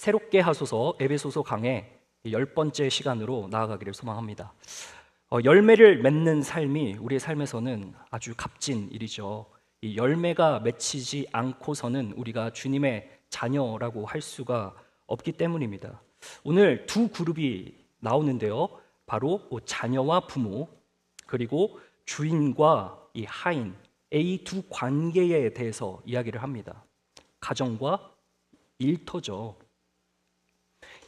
새롭게 하소서 에베소서 강의 10번째 시간으로 나아가기를 소망합니다. 열매를 맺는 삶이 우리의 삶에서는 아주 값진 일이죠. 이 열매가 맺히지 않고서는 우리가 주님의 자녀라고 할 수가 없기 때문입니다. 오늘 두 그룹이 나오는데요. 바로 자녀와 부모, 그리고 주인과 이 하인, 이 두 관계에 대해서 이야기를 합니다. 가정과 일터죠.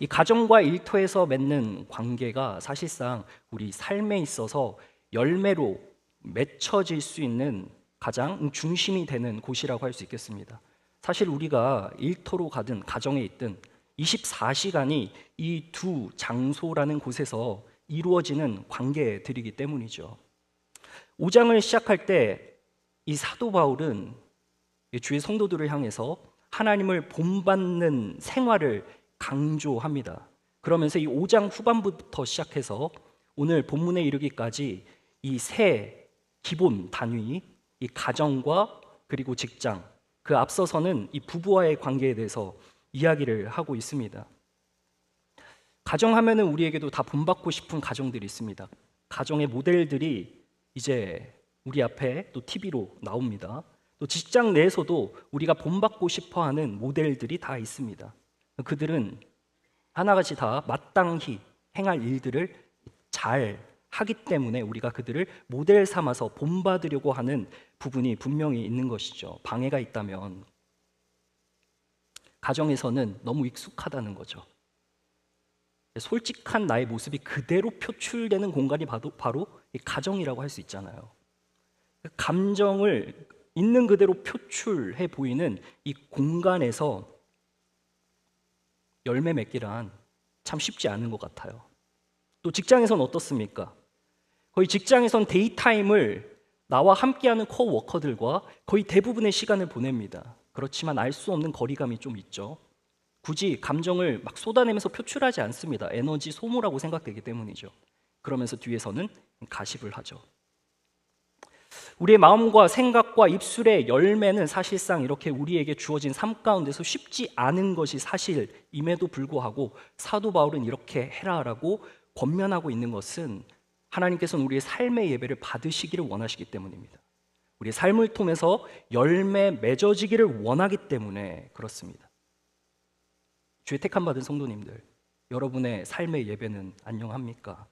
이 가정과 일터에서 맺는 관계가 사실상 우리 삶에 있어서 열매로 맺혀질 수 있는 가장 중심이 되는 곳이라고 할 수 있겠습니다. 사실 우리가 일터로 가든 가정에 있든 24시간이 이 두 장소라는 곳에서 이루어지는 관계들이기 때문이죠. 5장을 시작할 때 이 사도 바울은 주의 성도들을 향해서 하나님을 본받는 생활을 강조합니다. 그러면서 이 5장 후반부터 시작해서 오늘 본문에 이르기까지 이 세 기본 단위, 이 가정과 그리고 직장, 그 앞서서는 이 부부와의 관계에 대해서 이야기를 하고 있습니다. 가정하면은 우리에게도 다 본받고 싶은 가정들이 있습니다. 가정의 모델들이 이제 우리 앞에 또 TV로 나옵니다. 또 직장 내에서도 우리가 본받고 싶어하는 모델들이 다 있습니다. 그들은 하나같이 다 마땅히 행할 일들을 잘 하기 때문에 우리가 그들을 모델 삼아서 본받으려고 하는 부분이 분명히 있는 것이죠. 방해가 있다면 가정에서는 너무 익숙하다는 거죠. 솔직한 나의 모습이 그대로 표출되는 공간이 바로 이 가정이라고 할 수 있잖아요. 감정을 있는 그대로 표출해 보이는 이 공간에서 열매 맺기란 참 쉽지 않은 것 같아요. 또 직장에선 어떻습니까? 거의 직장에선 데이타임을 나와 함께하는 코워커들과 거의 대부분의 시간을 보냅니다. 그렇지만 알 수 없는 거리감이 좀 있죠. 굳이 감정을 막 쏟아내면서 표출하지 않습니다. 에너지 소모라고 생각되기 때문이죠. 그러면서 뒤에서는 가십을 하죠. 우리의 마음과 생각과 입술의 열매는 사실상 이렇게 우리에게 주어진 삶 가운데서 쉽지 않은 것이 사실임에도 불구하고 사도 바울은 이렇게 해라라고 권면하고 있는 것은 하나님께서는 우리의 삶의 예배를 받으시기를 원하시기 때문입니다. 우리의 삶을 통해서 열매 맺어지기를 원하기 때문에 그렇습니다. 주의 택함받은 성도님들, 여러분의 삶의 예배는 안녕합니까?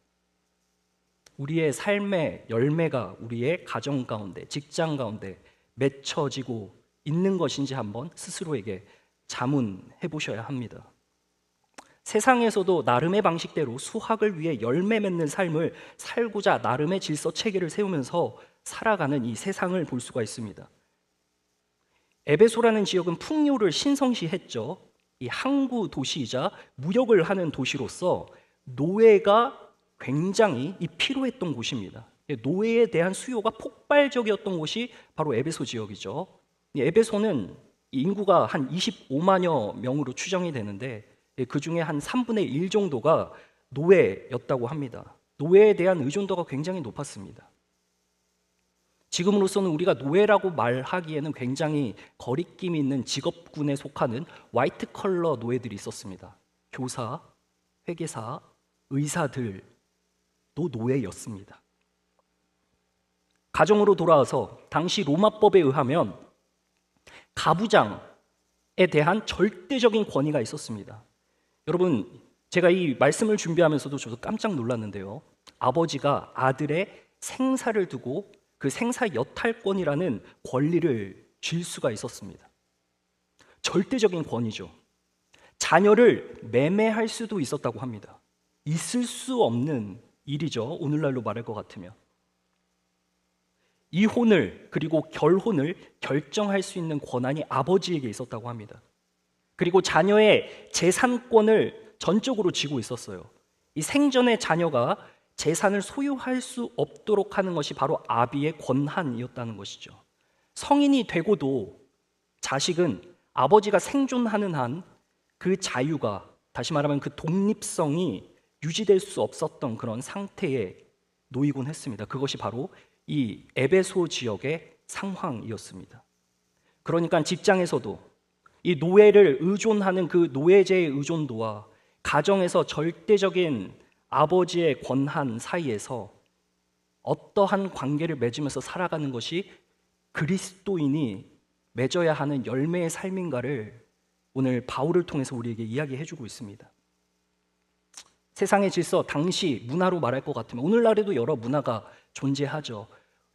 우리의 삶의 열매가 우리의 가정 가운데, 직장 가운데 맺혀지고 있는 것인지 한번 스스로에게 자문해 보셔야 합니다. 세상에서도 나름의 방식대로 수확을 위해 열매 맺는 삶을 살고자 나름의 질서 체계를 세우면서 살아가는 이 세상을 볼 수가 있습니다. 에베소라는 지역은 풍요를 신성시했죠. 이 항구 도시이자 무역을 하는 도시로서 노예가 굉장히 필요했던 곳입니다. 노예에 대한 수요가 폭발적이었던 곳이 바로 에베소 지역이죠. 에베소는 인구가 한 25만여 명으로 추정이 되는데 그 중에 한 3분의 1 정도가 노예였다고 합니다. 노예에 대한 의존도가 굉장히 높았습니다. 지금으로서는 우리가 노예라고 말하기에는 굉장히 거리낌이 있는 직업군에 속하는 화이트 컬러 노예들이 있었습니다. 교사, 회계사, 의사들도 노예였습니다. 가정으로 돌아와서 당시 로마법에 의하면 가부장에 대한 절대적인 권위가 있었습니다. 여러분, 제가 이 말씀을 준비하면서도 저도 깜짝 놀랐는데요. 아버지가 아들의 생사를 두고 그 생사 여탈권이라는 권리를 쥘 수가 있었습니다. 절대적인 권위죠. 자녀를 매매할 수도 있었다고 합니다. 있을 수 없는 일이죠. 오늘날로 말할 것 같으면. 이혼을 그리고 결혼을 결정할 수 있는 권한이 아버지에게 있었다고 합니다. 그리고 자녀의 재산권을 전적으로 쥐고 있었어요. 이 생전에 자녀가 재산을 소유할 수 없도록 하는 것이 바로 아비의 권한이었다는 것이죠. 성인이 되고도 자식은 아버지가 생존하는 한 그 자유가, 다시 말하면 그 독립성이 유지될 수 없었던 그런 상태에 놓이곤 했습니다. 그것이 바로 이 에베소 지역의 상황이었습니다. 그러니까 직장에서도 이 노예를 의존하는 그 노예제의 의존도와 가정에서 절대적인 아버지의 권한 사이에서 어떠한 관계를 맺으면서 살아가는 것이 그리스도인이 맺어야 하는 열매의 삶인가를 오늘 바울을 통해서 우리에게 이야기해주고 있습니다. 세상의 질서, 당시 문화로 말할 것 같으면 오늘날에도 여러 문화가 존재하죠.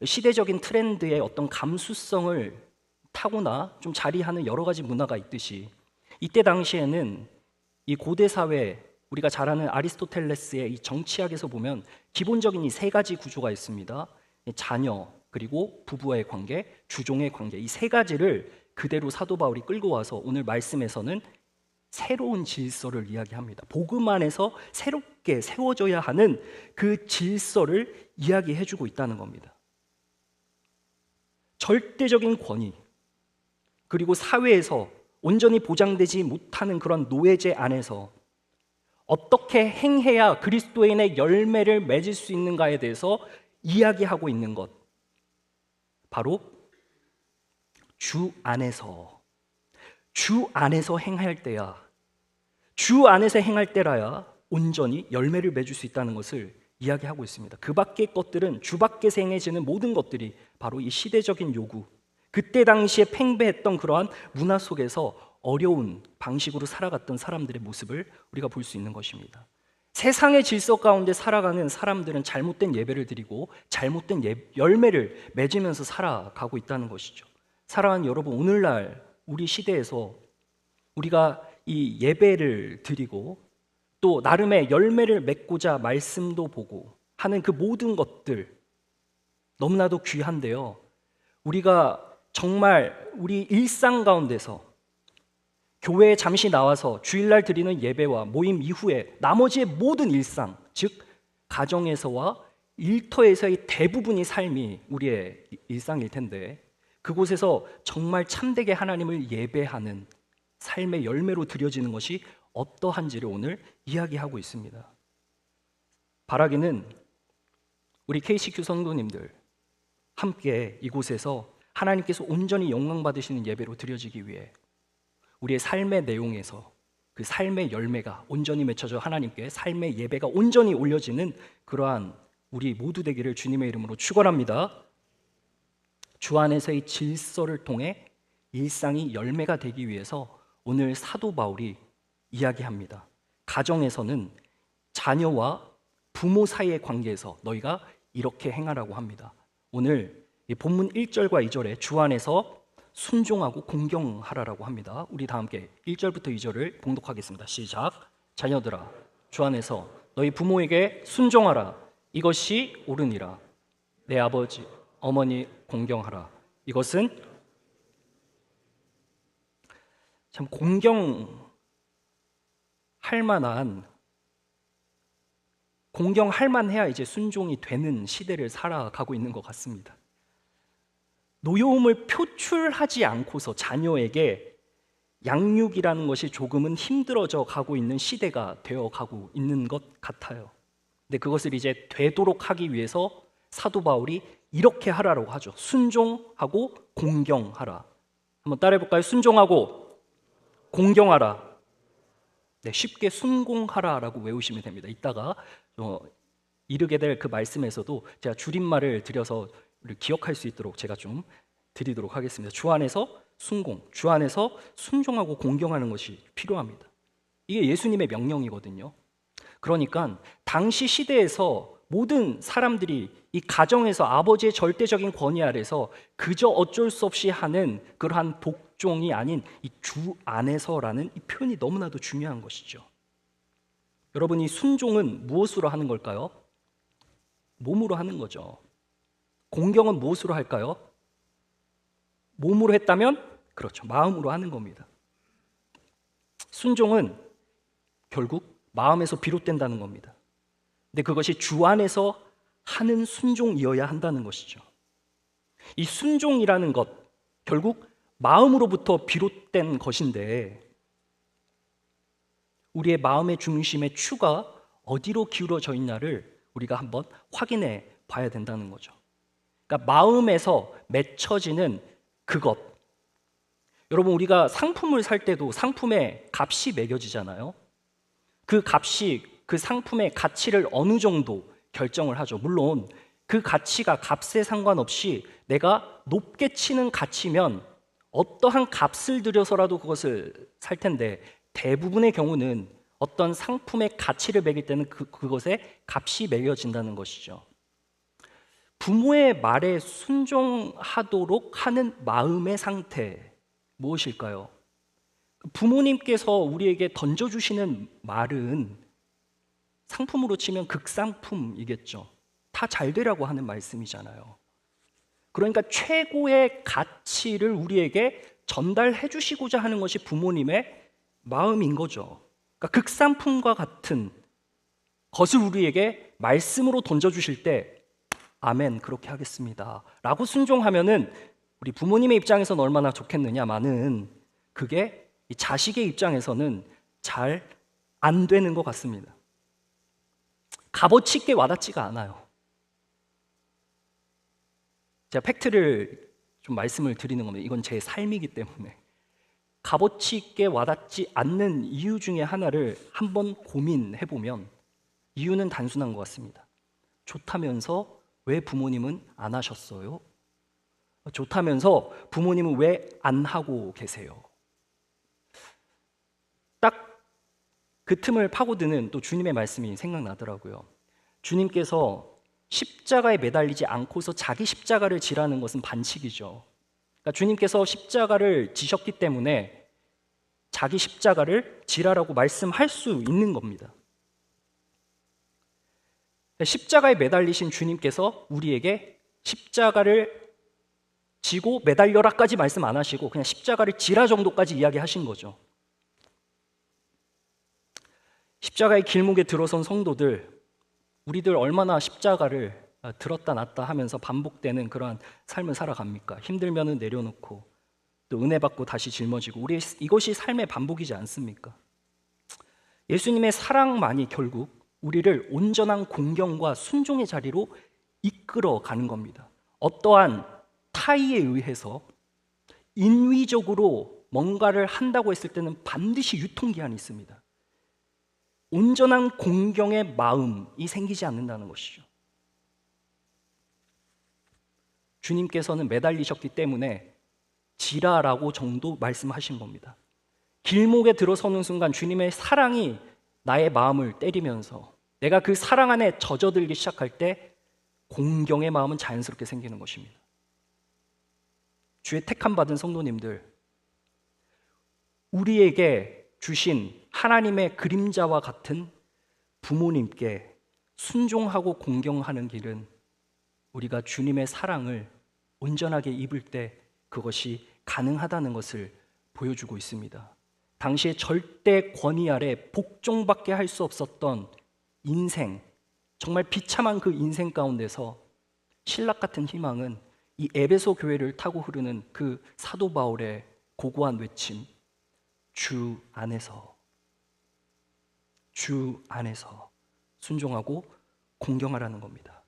시대적인 트렌드의 어떤 감수성을 타고나 좀 자리하는 여러 가지 문화가 있듯이 이때 당시에는 이 고대 사회, 우리가 잘 아는 아리스토텔레스의 이 정치학에서 보면 기본적인 이 세 가지 구조가 있습니다. 자녀, 그리고 부부와의 관계, 주종의 관계, 이 세 가지를 그대로 사도 바울이 끌고 와서 오늘 말씀에서는 새로운 질서를 이야기합니다. 복음 안에서 새롭게 세워져야 하는 그 질서를 이야기해주고 있다는 겁니다. 절대적인 권위, 그리고 사회에서 온전히 보장되지 못하는 그런 노예제 안에서 어떻게 행해야 그리스도인의 열매를 맺을 수 있는가에 대해서 이야기하고 있는 것, 바로 주 안에서 행할 때야, 주 안에서 행할 때라야 온전히 열매를 맺을 수 있다는 것을 이야기하고 있습니다. 그 밖의 것들은, 주 밖에서 행해지는 모든 것들이 바로 이 시대적인 요구, 그때 당시에 팽배했던 그러한 문화 속에서 어려운 방식으로 살아갔던 사람들의 모습을 우리가 볼 수 있는 것입니다. 세상의 질서 가운데 살아가는 사람들은 잘못된 예배를 드리고 잘못된 열매를 맺으면서 살아가고 있다는 것이죠. 사랑하는 여러분, 오늘날 우리 시대에서 우리가 이 예배를 드리고 또 나름의 열매를 맺고자 말씀도 보고 하는 그 모든 것들 너무나도 귀한데요, 우리가 정말 우리 일상 가운데서 교회에 잠시 나와서 주일날 드리는 예배와 모임 이후에 나머지의 모든 일상, 즉 가정에서와 일터에서의 대부분의 삶이 우리의 일상일 텐데, 그곳에서 정말 참되게 하나님을 예배하는 삶의 열매로 드려지는 것이 어떠한지를 오늘 이야기하고 있습니다. 바라기는 우리 KCQ 성도님들 함께 이곳에서 하나님께서 온전히 영광 받으시는 예배로 드려지기 위해 우리의 삶의 내용에서 그 삶의 열매가 온전히 맺혀져 하나님께 삶의 예배가 온전히 올려지는 그러한 우리 모두 되기를 주님의 이름으로 축원합니다. 주 안에서의 질서를 통해 일상이 열매가 되기 위해서 오늘 사도 바울이 이야기합니다. 가정에서는 자녀와 부모 사이의 관계에서 너희가 이렇게 행하라고 합니다. 오늘 이 본문 1절과 2절에 주 안에서 순종하고 공경하라라고 합니다. 우리 다 함께 1절부터 2절을 봉독하겠습니다. 시작. 자녀들아, 주 안에서 너희 부모에게 순종하라. 이것이 옳으니라. 내 아버지, 어머니 공경하라. 이것은 참 공경할 만해야 이제 순종이 되는 시대를 살아가고 있는 것 같습니다. 노여움을 표출하지 않고서 자녀에게 양육이라는 것이 조금은 힘들어져 가고 있는 시대가 되어 가고 있는 것 같아요. 근데 그것을 이제 되도록 하기 위해서 사도 바울이 이렇게 하라고 하죠. 순종하고 공경하라. 한번 따라해 볼까요? 순종하고 공경하라. 네, 쉽게 순공하라라고 외우시면 됩니다. 이따가 이르게 될 그 말씀에서도 제가 줄임말을 드려서 기억할 수 있도록 제가 좀 드리도록 하겠습니다. 주 안에서 순공, 주 안에서 순종하고 공경하는 것이 필요합니다. 이게 예수님의 명령이거든요. 그러니까 당시 시대에서 모든 사람들이 이 가정에서 아버지의 절대적인 권위 아래서 그저 어쩔 수 없이 하는 그러한 복종이 아닌 이 주 안에서라는 이 표현이 너무나도 중요한 것이죠. 여러분, 이 순종은 무엇으로 하는 걸까요? 몸으로 하는 거죠. 공경은 무엇으로 할까요? 몸으로 했다면 그렇죠, 마음으로 하는 겁니다. 순종은 결국 마음에서 비롯된다는 겁니다. 근데 그것이 주 안에서 하는 순종이어야 한다는 것이죠. 이 순종이라는 것, 결국 마음으로부터 비롯된 것인데 우리의 마음의 중심의 추가 어디로 기울어져 있나를 우리가 한번 확인해 봐야 된다는 거죠. 그러니까 마음에서 맺혀지는 그것, 여러분, 우리가 상품을 살 때도 상품의 값이 매겨지잖아요. 그 값이 그 상품의 가치를 어느 정도 결정을 하죠. 물론 그 가치가 값에 상관없이 내가 높게 치는 가치면 어떠한 값을 들여서라도 그것을 살 텐데, 대부분의 경우는 어떤 상품의 가치를 매길 때는 그것에 값이 매겨진다는 것이죠. 부모의 말에 순종하도록 하는 마음의 상태, 무엇일까요? 부모님께서 우리에게 던져주시는 말은 상품으로 치면 극상품이겠죠. 다 잘 되라고 하는 말씀이잖아요. 그러니까 최고의 가치를 우리에게 전달해 주시고자 하는 것이 부모님의 마음인 거죠. 그러니까 극상품과 같은 것을 우리에게 말씀으로 던져주실 때 아멘, 그렇게 하겠습니다 라고 순종하면은 우리 부모님의 입장에서는 얼마나 좋겠느냐마는 그게 이 자식의 입장에서는 잘 안 되는 것 같습니다. 값어치 있게 와닿지가 않아요. 제가 팩트를 좀 말씀을 드리는 겁니다. 이건 제 삶이기 때문에. 값어치 있게 와닿지 않는 이유 중에 하나를 한번 고민해보면 이유는 단순한 것 같습니다. 좋다면서 왜 부모님은 안 하셨어요? 좋다면서 부모님은 왜 안 하고 계세요? 딱 그 틈을 파고드는 또 주님의 말씀이 생각나더라고요. 주님께서 십자가에 매달리지 않고서 자기 십자가를 지라는 것은 반칙이죠. 그러니까 주님께서 십자가를 지셨기 때문에 자기 십자가를 지라라고 말씀할 수 있는 겁니다. 십자가에 매달리신 주님께서 우리에게 십자가를 지고 매달려라까지 말씀 안 하시고 그냥 십자가를 지라 정도까지 이야기하신 거죠. 십자가의 길목에 들어선 성도들, 우리들 얼마나 십자가를 들었다 놨다 하면서 반복되는 그러한 삶을 살아갑니까? 힘들면은 내려놓고 또 은혜 받고 다시 짊어지고, 이것이 삶의 반복이지 않습니까? 예수님의 사랑만이 결국 우리를 온전한 공경과 순종의 자리로 이끌어 가는 겁니다. 어떠한 타의에 의해서 인위적으로 뭔가를 한다고 했을 때는 반드시 유통기한이 있습니다. 온전한 공경의 마음이 생기지 않는다는 것이죠. 주님께서는 매달리셨기 때문에 지라라고 정도 말씀하신 겁니다. 길목에 들어서는 순간 주님의 사랑이 나의 마음을 때리면서 내가 그 사랑 안에 젖어들기 시작할 때 공경의 마음은 자연스럽게 생기는 것입니다. 주의 택함 받은 성도님들, 우리에게 주신 하나님의 그림자와 같은 부모님께 순종하고 공경하는 길은 우리가 주님의 사랑을 온전하게 입을 때 그것이 가능하다는 것을 보여주고 있습니다. 당시에 절대 권위 아래 복종밖에 할 수 없었던 인생, 정말 비참한 그 인생 가운데서 신락 같은 희망은 이 에베소 교회를 타고 흐르는 그 사도 바울의 고고한 외침, 주 안에서 순종하고 공경하라는 겁니다.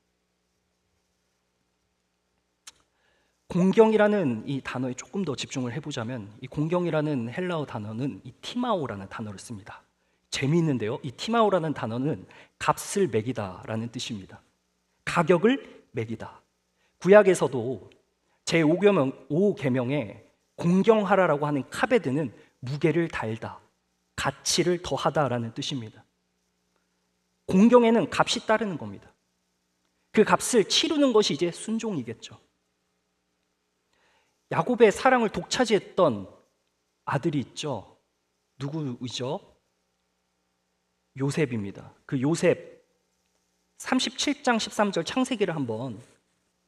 공경이라는 이 단어에 조금 더 집중을 해보자면, 이 공경이라는 헬라어 단어는 이 티마오라는 단어를 씁니다. 재미있는데요, 이 티마오라는 단어는 값을 매기다 라는 뜻입니다. 가격을 매기다. 구약에서도 제5계명에 공경하라라고 하는 카베드는 무게를 달다, 가치를 더하다라는 뜻입니다. 공경에는 값이 따르는 겁니다. 그 값을 치르는 것이 이제 순종이겠죠. 야곱의 사랑을 독차지했던 아들이 있죠. 누구이죠? 요셉입니다. 그 요셉 37장 13절 창세기를 한번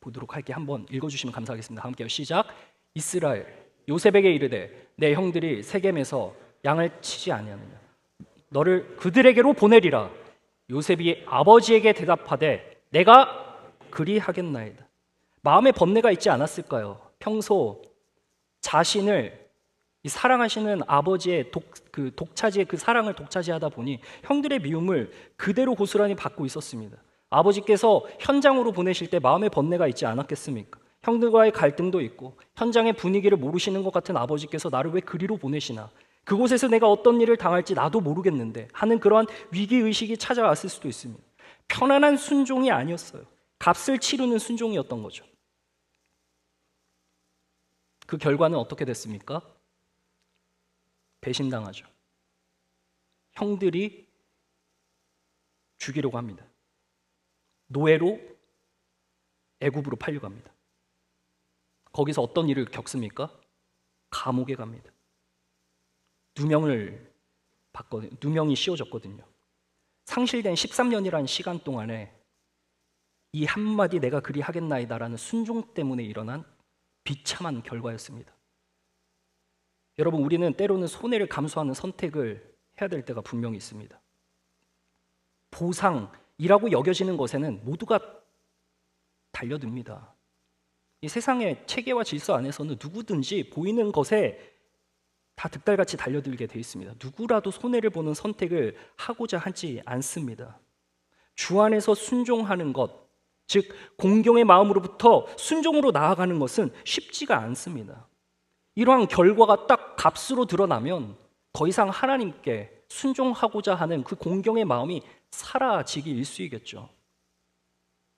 보도록 할게요. 한번 읽어주시면 감사하겠습니다. 함께요. 시작. 이스라엘 요셉에게 이르되 내 형들이 세겜에서 양을 치지 아니하느냐, 너를 그들에게로 보내리라. 요셉이 아버지에게 대답하되 내가 그리하겠나이다. 마음에 번뇌가 있지 않았을까요? 평소 자신을 이 사랑하시는 아버지의 독차지의 그 사랑을 독차지하다 보니 형들의 미움을 그대로 고스란히 받고 있었습니다. 아버지께서 현장으로 보내실 때 마음의 번뇌가 있지 않았겠습니까? 형들과의 갈등도 있고 현장의 분위기를 모르시는 것 같은 아버지께서 나를 왜 그리로 보내시나, 그곳에서 내가 어떤 일을 당할지 나도 모르겠는데 하는 그러한 위기의식이 찾아왔을 수도 있습니다. 편안한 순종이 아니었어요. 값을 치르는 순종이었던 거죠. 그 결과는 어떻게 됐습니까? 배신당하죠. 형들이 죽이려고 합니다. 노예로 애굽으로 팔려고 합니다. 거기서 어떤 일을 겪습니까? 감옥에 갑니다. 누명이 씌워졌거든요. 상실된 13년이라는 시간 동안에 이 한마디 내가 그리 하겠나이다라는 순종 때문에 일어난 비참한 결과였습니다. 여러분, 우리는 때로는 손해를 감수하는 선택을 해야 될 때가 분명히 있습니다. 보상이라고 여겨지는 것에는 모두가 달려듭니다. 이 세상의 체계와 질서 안에서는 누구든지 보이는 것에 다 득달같이 달려들게 돼 있습니다. 누구라도 손해를 보는 선택을 하고자 하지 않습니다. 주 안에서 순종하는 것, 즉 공경의 마음으로부터 순종으로 나아가는 것은 쉽지가 않습니다. 이러한 결과가 딱 값으로 드러나면 더 이상 하나님께 순종하고자 하는 그 공경의 마음이 사라지기 일쑤이겠죠.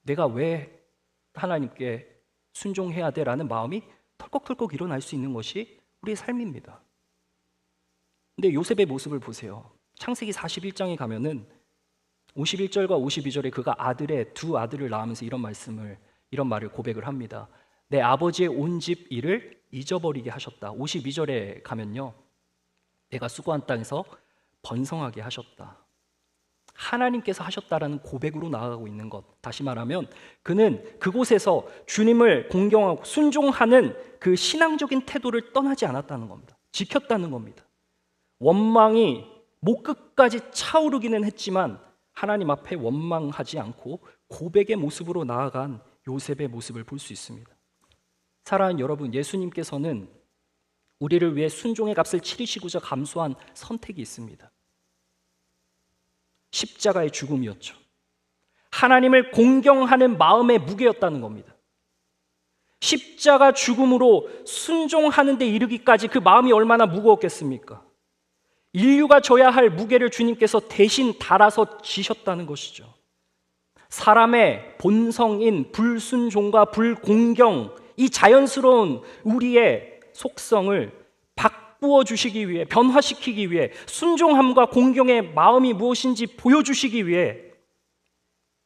내가 왜 하나님께 순종해야 돼라는 마음이 털컥털컥 일어날 수 있는 것이 우리의 삶입니다. 근데 요셉의 모습을 보세요. 창세기 41장에 가면은 51절과 52절에 그가 두 아들을 낳으면서 이런 말을 고백을 합니다. 내 아버지의 온 집 일을 잊어버리게 하셨다. 52절에 가면요, 내가 수고한 땅에서 번성하게 하셨다. 하나님께서 하셨다라는 고백으로 나아가고 있는 것. 다시 말하면 그는 그곳에서 주님을 공경하고 순종하는 그 신앙적인 태도를 떠나지 않았다는 겁니다. 지켰다는 겁니다. 원망이 목끝까지 차오르기는 했지만 하나님 앞에 원망하지 않고 고백의 모습으로 나아간 요셉의 모습을 볼 수 있습니다. 사랑하는 여러분, 예수님께서는 우리를 위해 순종의 값을 치르시고자 감수한 선택이 있습니다. 십자가의 죽음이었죠. 하나님을 공경하는 마음의 무게였다는 겁니다. 십자가 죽음으로 순종하는 데 이르기까지 그 마음이 얼마나 무거웠겠습니까? 인류가 져야 할 무게를 주님께서 대신 달아서 지셨다는 것이죠. 사람의 본성인 불순종과 불공경, 이 자연스러운 우리의 속성을 바꾸어 주시기 위해, 변화시키기 위해, 순종함과 공경의 마음이 무엇인지 보여주시기 위해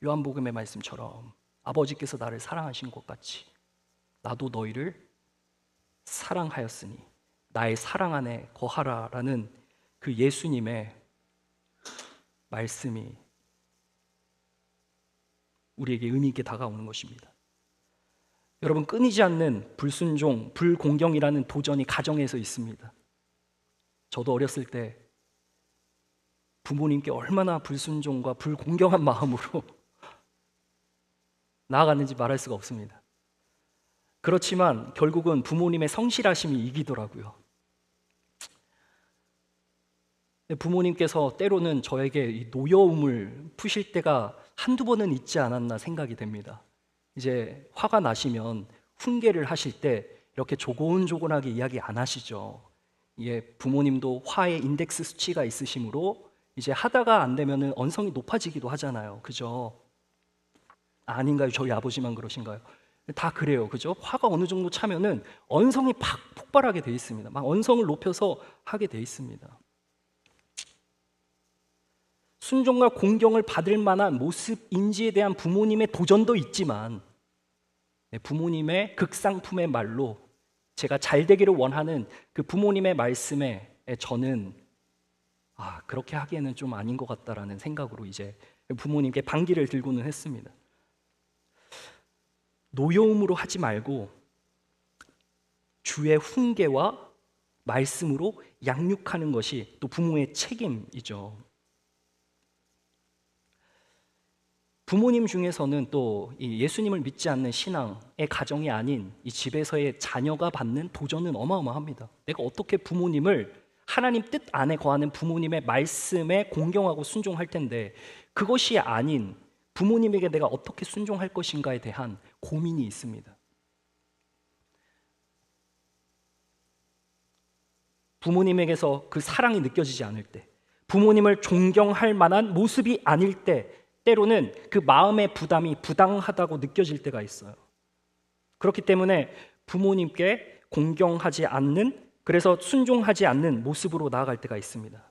요한복음의 말씀처럼 아버지께서 나를 사랑하신 것 같이 나도 너희를 사랑하였으니 나의 사랑 안에 거하라라는 그 예수님의 말씀이 우리에게 의미 있게 다가오는 것입니다. 여러분, 끊이지 않는 불순종, 불공경이라는 도전이 가정에서 있습니다. 저도 어렸을 때 부모님께 얼마나 불순종과 불공경한 마음으로 나아갔는지 말할 수가 없습니다. 그렇지만 결국은 부모님의 성실하심이 이기더라고요. 부모님께서 때로는 저에게 이 노여움을 푸실 때가 한두 번은 있지 않았나 생각이 됩니다. 이제 화가 나시면 훈계를 하실 때 이렇게 조곤조곤하게 이야기 안 하시죠. 예, 부모님도 화의 인덱스 수치가 있으시므로 이제 하다가 안 되면은 언성이 높아지기도 하잖아요. 그죠? 아닌가요? 저희 아버지만 그러신가요? 다 그래요. 그죠? 화가 어느 정도 차면은 언성이 팍 폭발하게 돼 있습니다. 막 언성을 높여서 하게 돼 있습니다. 순종과 공경을 받을 만한 모습인지에 대한 부모님의 도전도 있지만 부모님의 극상품의 말로 제가 잘 되기를 원하는 그 부모님의 말씀에 저는 그렇게 하기에는 좀 아닌 것 같다라는 생각으로 이제 부모님께 반기를 들고는 했습니다. 노여움으로 하지 말고 주의 훈계와 말씀으로 양육하는 것이 또 부모의 책임이죠. 부모님 중에서는 또 이 예수님을 믿지 않는 신앙의 가정이 아닌 이 집에서의 자녀가 받는 도전은 어마어마합니다. 내가 어떻게 부모님을, 하나님 뜻 안에 거하는 부모님의 말씀에 공경하고 순종할 텐데 그것이 아닌 부모님에게 내가 어떻게 순종할 것인가에 대한 고민이 있습니다. 부모님에게서 그 사랑이 느껴지지 않을 때, 부모님을 존경할 만한 모습이 아닐 때, 때로는 그 마음의 부담이 부당하다고 느껴질 때가 있어요. 그렇기 때문에 부모님께 공경하지 않는, 그래서 순종하지 않는 모습으로 나아갈 때가 있습니다.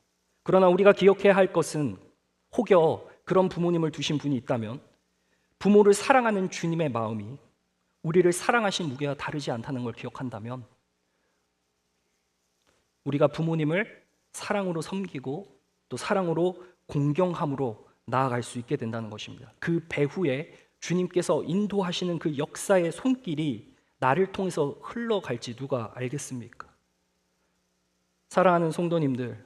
그러나 우리가 기억해야 할 것은, 혹여 그런 부모님을 두신 분이 있다면 부모를 사랑하는 주님의 마음이 우리를 사랑하신 무게와 다르지 않다는 걸 기억한다면 우리가 부모님을 사랑으로 섬기고 또 사랑으로 공경함으로 나아갈 수 있게 된다는 것입니다. 그 배후에 주님께서 인도하시는 그 역사의 손길이 나를 통해서 흘러갈지 누가 알겠습니까? 사랑하는 성도님들,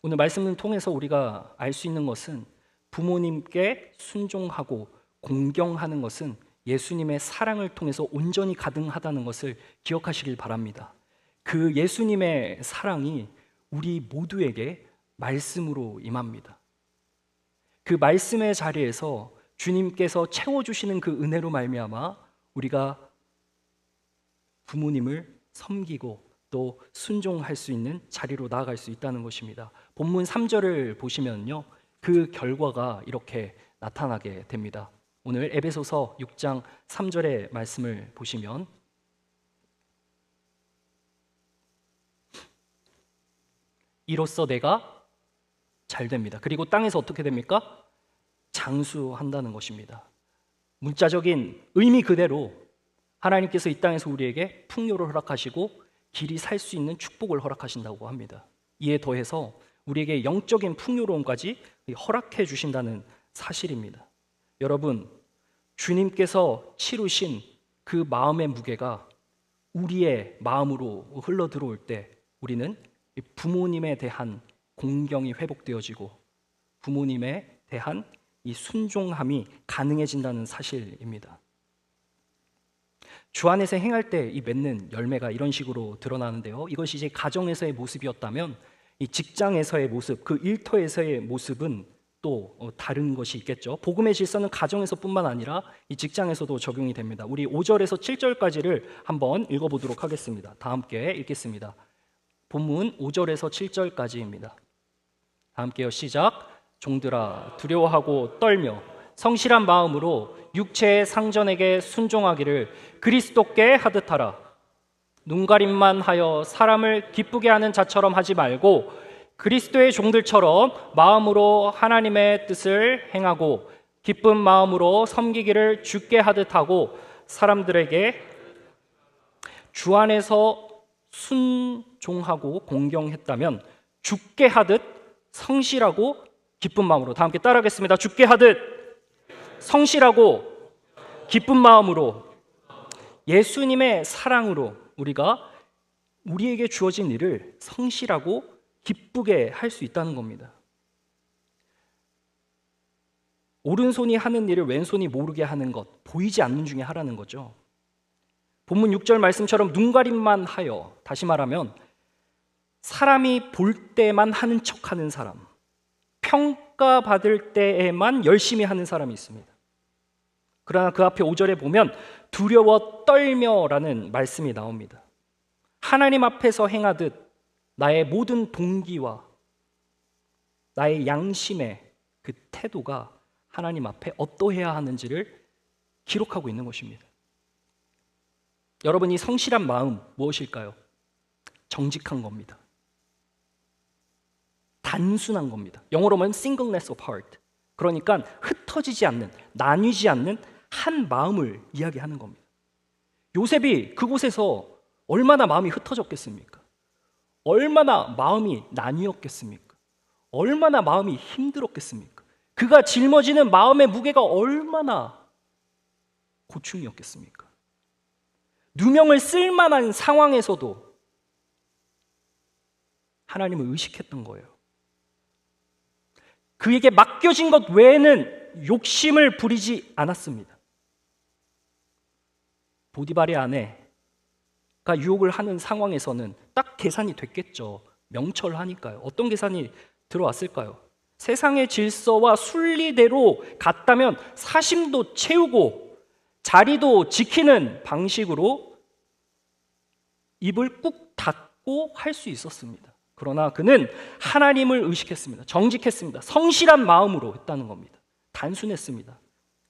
오늘 말씀을 통해서 우리가 알 수 있는 것은 부모님께 순종하고 공경하는 것은 예수님의 사랑을 통해서 온전히 가능하다는 것을 기억하시길 바랍니다. 그 예수님의 사랑이 우리 모두에게 말씀으로 임합니다. 그 말씀의 자리에서 주님께서 채워주시는 그 은혜로 말미암아 우리가 부모님을 섬기고 또 순종할 수 있는 자리로 나아갈 수 있다는 것입니다. 본문 3절을 보시면요, 그 결과가 이렇게 나타나게 됩니다. 오늘 에베소서 6장 3절의 말씀을 보시면 이로써 내가 잘 됩니다. 그리고 땅에서 어떻게 됩니까? 장수한다는 것입니다. 문자적인 의미 그대로 하나님께서 이 땅에서 우리에게 풍요를 허락하시고 길이 살 수 있는 축복을 허락하신다고 합니다. 이에 더해서 우리에게 영적인 풍요로움까지 허락해 주신다는 사실입니다. 여러분, 주님께서 치루신 그 마음의 무게가 우리의 마음으로 흘러 들어올 때 우리는 부모님에 대한 공경이 회복되어지고 부모님에 대한 이 순종함이 가능해진다는 사실입니다. 주 안에서 행할 때 이 맺는 열매가 이런 식으로 드러나는데요, 이것이 이제 가정에서의 모습이었다면 이 직장에서의 모습, 그 일터에서의 모습은 또 다른 것이 있겠죠. 복음의 질서는 가정에서뿐만 아니라 이 직장에서도 적용이 됩니다. 우리 5절에서 7절까지를 한번 읽어보도록 하겠습니다. 다 함께 읽겠습니다. 본문 5절에서 7절까지입니다. 다 함께요. 시작. 종들아, 두려워하고 떨며 성실한 마음으로 육체의 상전에게 순종하기를 그리스도께 하듯 하라. 눈가림만 하여 사람을 기쁘게 하는 자처럼 하지 말고 그리스도의 종들처럼 마음으로 하나님의 뜻을 행하고 기쁜 마음으로 섬기기를 주께 하듯 하고 사람들에게 주 안에서 순종하고 공경했다면 주께 하듯 성실하고 기쁜 마음으로, 다 함께 따라하겠습니다. 주께 하듯 성실하고 기쁜 마음으로, 예수님의 사랑으로 우리가 우리에게 주어진 일을 성실하고 기쁘게 할 수 있다는 겁니다. 오른손이 하는 일을 왼손이 모르게 하는 것, 보이지 않는 중에 하라는 거죠. 본문 6절 말씀처럼 눈가림만 하여, 다시 말하면 사람이 볼 때만 하는 척하는 사람, 평가받을 때에만 열심히 하는 사람이 있습니다. 그러나 그 앞에 5절에 보면 두려워 떨며라는 말씀이 나옵니다. 하나님 앞에서 행하듯 나의 모든 동기와 나의 양심의 그 태도가 하나님 앞에 어떠해야 하는지를 기록하고 있는 것입니다. 여러분, 이 성실한 마음 무엇일까요? 정직한 겁니다. 단순한 겁니다. 영어로 하면 singleness of heart. 그러니까 흩어지지 않는, 나뉘지 않는 한 마음을 이야기하는 겁니다. 요셉이 그곳에서 얼마나 마음이 흩어졌겠습니까? 얼마나 마음이 나뉘었겠습니까? 얼마나 마음이 힘들었겠습니까? 그가 짊어지는 마음의 무게가 얼마나 고충이었겠습니까? 누명을 쓸 만한 상황에서도 하나님을 의식했던 거예요. 그에게 맡겨진 것 외에는 욕심을 부리지 않았습니다. 보디발의 아내가 유혹을 하는 상황에서는 딱 계산이 됐겠죠. 명철하니까요. 어떤 계산이 들어왔을까요? 세상의 질서와 순리대로 갔다면 사심도 채우고 자리도 지키는 방식으로 입을 꾹 받고 할 수 있었습니다. 그러나 그는 하나님을 의식했습니다. 정직했습니다. 성실한 마음으로 했다는 겁니다. 단순했습니다.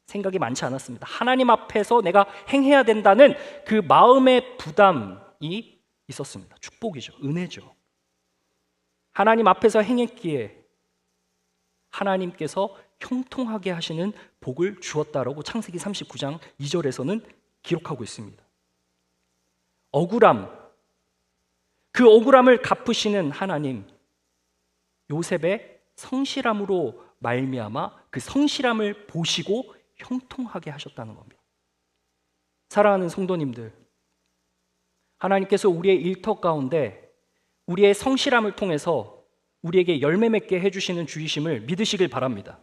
생각이 많지 않았습니다. 하나님 앞에서 내가 행해야 된다는 그 마음의 부담이 있었습니다. 축복이죠. 은혜죠. 하나님 앞에서 행했기에 하나님께서 형통하게 하시는 복을 주었다라고 창세기 39장 2절에서는 기록하고 있습니다. 억울함, 그 억울함을 갚으시는 하나님, 요셉의 성실함으로 말미암아 그 성실함을 보시고 형통하게 하셨다는 겁니다. 사랑하는 성도님들, 하나님께서 우리의 일터 가운데 우리의 성실함을 통해서 우리에게 열매 맺게 해주시는 주이심을 믿으시길 바랍니다.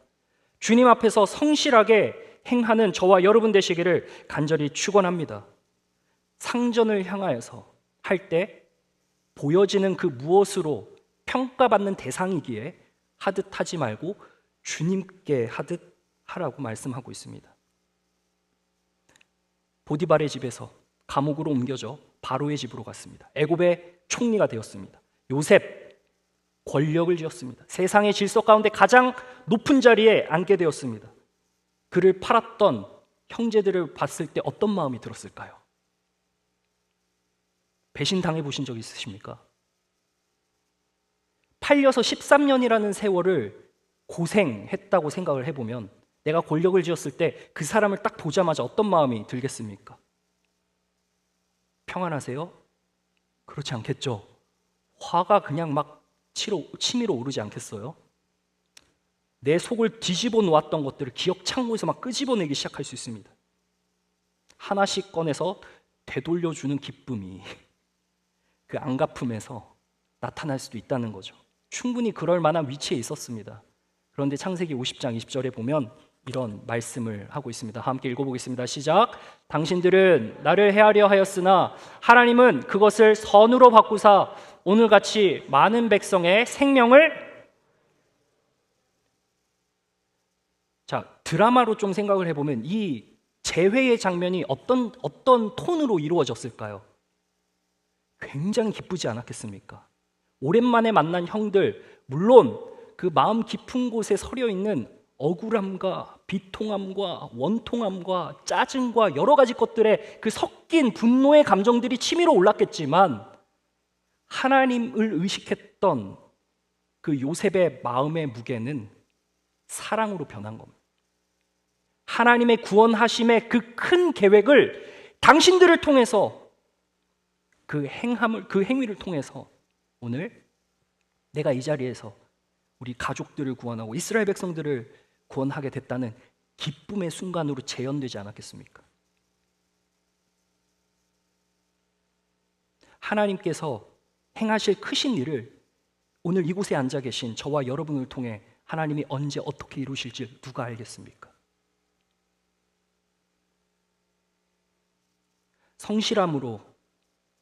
주님 앞에서 성실하게 행하는 저와 여러분 되시기를 간절히 축원합니다. 상전을 향하여서 할 때 보여지는 그 무엇으로 평가받는 대상이기에 하듯 하지 말고 주님께 하듯 하라고 말씀하고 있습니다. 보디발의 집에서 감옥으로 옮겨져 바로의 집으로 갔습니다. 애굽의 총리가 되었습니다. 요셉 권력을 쥐었습니다. 세상의 질서 가운데 가장 높은 자리에 앉게 되었습니다. 그를 팔았던 형제들을 봤을 때 어떤 마음이 들었을까요? 배신당해 보신 적 있으십니까? 팔려서 13년이라는 세월을 고생했다고 생각을 해보면 내가 권력을 쥐었을 때 그 사람을 딱 보자마자 어떤 마음이 들겠습니까? 평안하세요? 그렇지 않겠죠. 화가 그냥 막 치밀어 오르지 않겠어요? 내 속을 뒤집어 놓았던 것들을 기억 창고에서 막 끄집어내기 시작할 수 있습니다. 하나씩 꺼내서 되돌려주는 기쁨이 그 안갚음에서 나타날 수도 있다는 거죠. 충분히 그럴 만한 위치에 있었습니다. 그런데 창세기 50장 20절에 보면 이런 말씀을 하고 있습니다. 함께 읽어보겠습니다. 시작. 당신들은 나를 헤아려 하였으나 하나님은 그것을 선으로 바꾸사 오늘같이 많은 백성의 생명을, 자, 드라마로 좀 생각을 해보면 이 재회의 장면이 어떤 톤으로 이루어졌을까요? 굉장히 기쁘지 않았겠습니까? 오랜만에 만난 형들, 물론 그 마음 깊은 곳에 서려 있는 억울함과 비통함과 원통함과 짜증과 여러 가지 것들의 그 섞인 분노의 감정들이 치밀어 올랐겠지만 하나님을 의식했던 그 요셉의 마음의 무게는 사랑으로 변한 겁니다. 하나님의 구원하심의 그 큰 계획을 당신들을 통해서 그 행위를 통해서 오늘 내가 이 자리에서 우리 가족들을 구원하고 이스라엘 백성들을 구원하게 됐다는 기쁨의 순간으로 재현되지 않았겠습니까? 하나님께서 행하실 크신 일을 오늘 이곳에 앉아 계신 저와 여러분을 통해 하나님이 언제 어떻게 이루실지 누가 알겠습니까? 성실함으로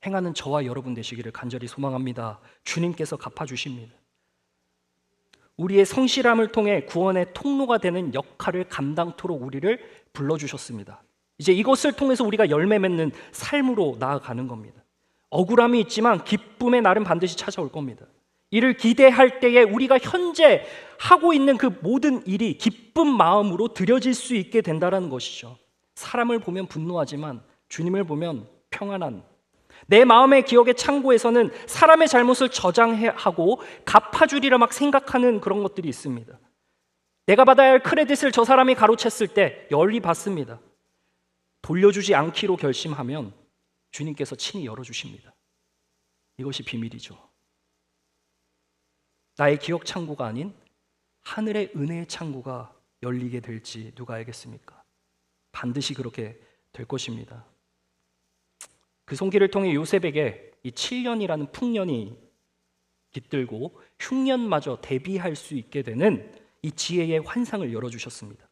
행하는 저와 여러분 되시기를 간절히 소망합니다. 주님께서 갚아주십니다. 우리의 성실함을 통해 구원의 통로가 되는 역할을 감당토록 우리를 불러주셨습니다. 이제 이것을 통해서 우리가 열매 맺는 삶으로 나아가는 겁니다. 억울함이 있지만 기쁨의 날은 반드시 찾아올 겁니다. 이를 기대할 때에 우리가 현재 하고 있는 그 모든 일이 기쁜 마음으로 드려질 수 있게 된다는 것이죠. 사람을 보면 분노하지만 주님을 보면 평안한, 내 마음의 기억의 창고에서는 사람의 잘못을 저장하고 갚아주리라 막 생각하는 그런 것들이 있습니다. 내가 받아야 할 크레딧을 저 사람이 가로챘을 때 열이 받습니다. 돌려주지 않기로 결심하면 주님께서 친히 열어주십니다. 이것이 비밀이죠. 나의 기억 창고가 아닌 하늘의 은혜의 창고가 열리게 될지 누가 알겠습니까? 반드시 그렇게 될 것입니다. 그 손길을 통해 요셉에게 이 7년이라는 풍년이 깃들고 흉년마저 대비할 수 있게 되는 이 지혜의 환상을 열어주셨습니다.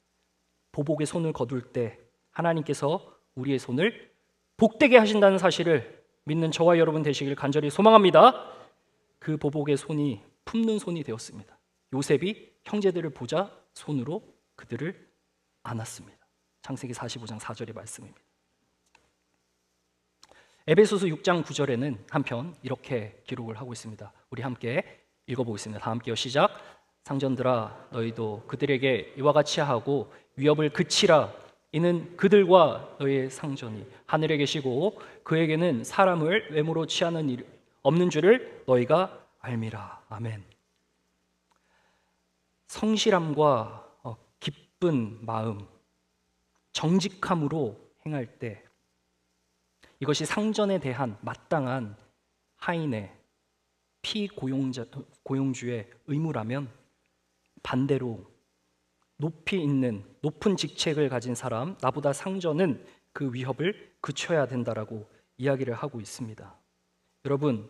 보복의 손을 거둘 때 하나님께서 우리의 손을 복되게 하신다는 사실을 믿는 저와 여러분 되시길 간절히 소망합니다. 그 보복의 손이 품는 손이 되었습니다. 요셉이 형제들을 보자 손으로 그들을 안았습니다. 창세기 45장 4절의 말씀입니다. 에베소서 6장 9절에는 한편 이렇게 기록을 하고 있습니다. 우리 함께 읽어보겠습니다. 다 함께요. 시작. 상전들아 너희도 그들에게 이와 같이 하고 위협을 그치라. 이는 그들과 너희의 상전이 하늘에 계시고 그에게는 사람을 외모로 취하는 일 없는 줄을 너희가 알미라. 아멘. 성실함과 기쁜 마음, 정직함으로 행할 때 이것이 상전에 대한 마땅한 하인의 피고용주의 의무라면, 반대로 높이 있는 높은 직책을 가진 사람, 나보다 상전은 그 위협을 그쳐야 된다라고 이야기를 하고 있습니다. 여러분,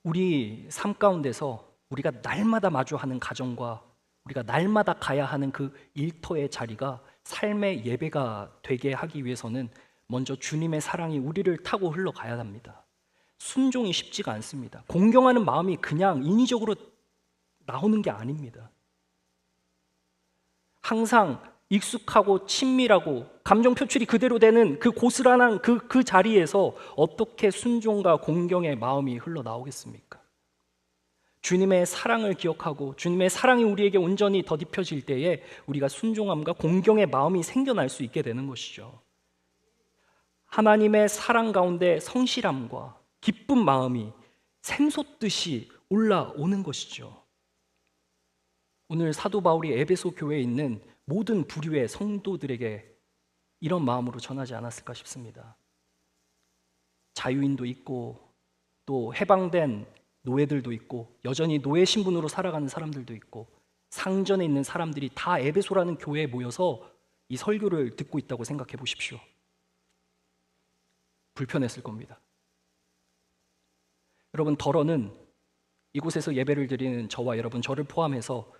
우리 삶 가운데서 우리가 날마다 마주하는 가정과 우리가 날마다 가야 하는 그 일터의 자리가 삶의 예배가 되게 하기 위해서는 먼저 주님의 사랑이 우리를 타고 흘러가야 합니다. 순종이 쉽지가 않습니다. 공경하는 마음이 그냥 인위적으로 나오는 게 아닙니다. 항상 익숙하고 친밀하고 감정 표출이 그대로 되는 그 고스란한 그 자리에서 어떻게 순종과 공경의 마음이 흘러나오겠습니까? 주님의 사랑을 기억하고 주님의 사랑이 우리에게 온전히 덧입혀질 때에 우리가 순종함과 공경의 마음이 생겨날 수 있게 되는 것이죠. 하나님의 사랑 가운데 성실함과 기쁜 마음이 샘솟듯이 올라오는 것이죠. 오늘 사도 바울이 에베소 교회에 있는 모든 부류의 성도들에게 이런 마음으로 전하지 않았을까 싶습니다. 자유인도 있고 또 해방된 노예들도 있고 여전히 노예 신분으로 살아가는 사람들도 있고 상전에 있는 사람들이 다 에베소라는 교회에 모여서 이 설교를 듣고 있다고 생각해 보십시오. 불편했을 겁니다. 여러분, 덜어는 이곳에서 예배를 드리는 저와 여러분, 저를 포함해서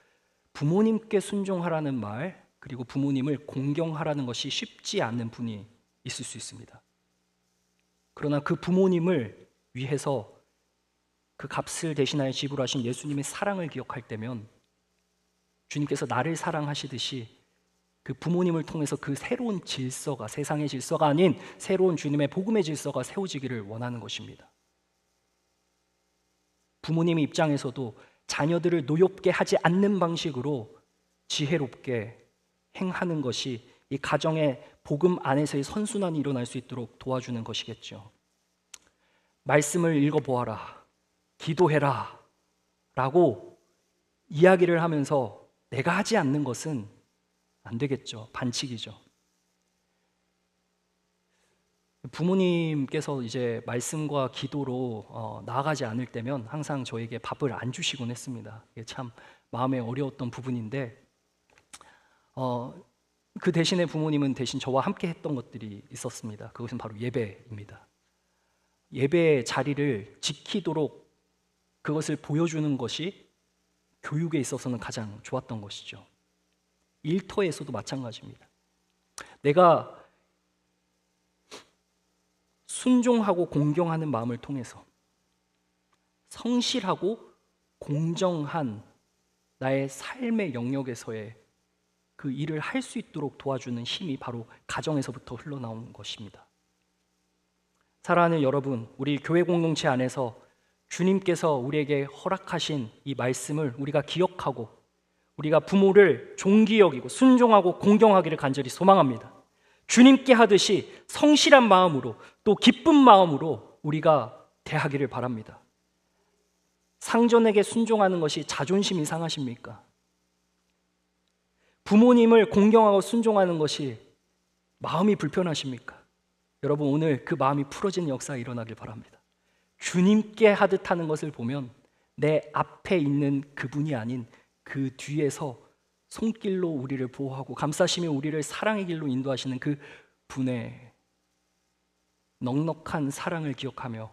부모님께 순종하라는 말, 그리고 부모님을 공경하라는 것이 쉽지 않는 분이 있을 수 있습니다. 그러나 그 부모님을 위해서 그 값을 대신하여 지불하신 예수님의 사랑을 기억할 때면 주님께서 나를 사랑하시듯이 그 부모님을 통해서 그 새로운 질서가, 세상의 질서가 아닌 새로운 주님의 복음의 질서가 세워지기를 원하는 것입니다. 부모님의 입장에서도 자녀들을 노엽게 하지 않는 방식으로 지혜롭게 행하는 것이 이 가정의 복음 안에서의 선순환이 일어날 수 있도록 도와주는 것이겠죠. 말씀을 읽어보아라, 기도해라 라고 이야기를 하면서 내가 하지 않는 것은 안 되겠죠. 반칙이죠. 부모님께서 이제 말씀과 기도로 나아가지 않을 때면 항상 저에게 밥을 안 주시곤 했습니다. 이게 참 마음에 어려웠던 부분인데 그 대신에 부모님은 대신 저와 함께 했던 것들이 있었습니다. 그것은 바로 예배입니다. 예배의 자리를 지키도록 그것을 보여주는 것이 교육에 있어서는 가장 좋았던 것이죠. 일터에서도 마찬가지입니다. 내가 순종하고 공경하는 마음을 통해서 성실하고 공정한 나의 삶의 영역에서의 그 일을 할 수 있도록 도와주는 힘이 바로 가정에서부터 흘러나오는 것입니다. 사랑하는 여러분, 우리 교회 공동체 안에서 주님께서 우리에게 허락하신 이 말씀을 우리가 기억하고 우리가 부모를 존귀 여기고 순종하고 공경하기를 간절히 소망합니다. 주님께 하듯이 성실한 마음으로 또 기쁜 마음으로 우리가 대하기를 바랍니다. 상전에게 순종하는 것이 자존심이 상하십니까? 부모님을 공경하고 순종하는 것이 마음이 불편하십니까? 여러분, 오늘 그 마음이 풀어지는 역사가 일어나길 바랍니다. 주님께 하듯 하는 것을 보면 내 앞에 있는 그분이 아닌 그 뒤에서 손길로 우리를 보호하고 감싸시며 우리를 사랑의 길로 인도하시는 그 분의 넉넉한 사랑을 기억하며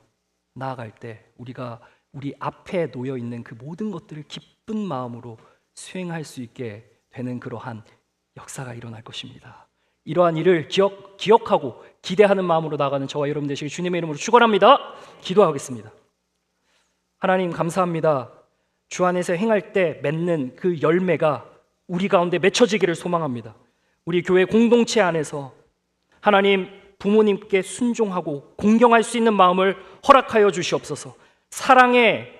나아갈 때 우리가 우리 앞에 놓여 있는 그 모든 것들을 기쁜 마음으로 수행할 수 있게 되는 그러한 역사가 일어날 것입니다. 이러한 일을 기억하고 기대하는 마음으로 나아가는 저와 여러분 되시길 주님의 이름으로 축원합니다. 기도하겠습니다. 하나님, 감사합니다. 주 안에서 행할 때 맺는 그 열매가 우리 가운데 맺혀지기를 소망합니다. 우리 교회 공동체 안에서 하나님, 부모님께 순종하고 공경할 수 있는 마음을 허락하여 주시옵소서. 사랑의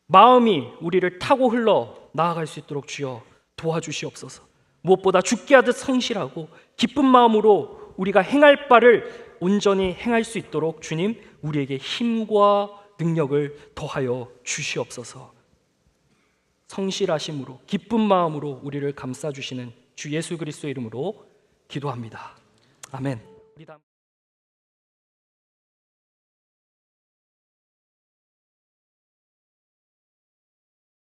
마음이 우리를 타고 흘러 나아갈 수 있도록 주여 도와주시옵소서. 무엇보다 죽게 하듯 성실하고 기쁜 마음으로 우리가 행할 바를 온전히 행할 수 있도록 주님 우리에게 힘과 능력을 더하여 주시옵소서. 성실하심으로 기쁜 마음으로 우리를 감싸주시는 주 예수 그리스도의 이름으로 기도합니다. 아멘.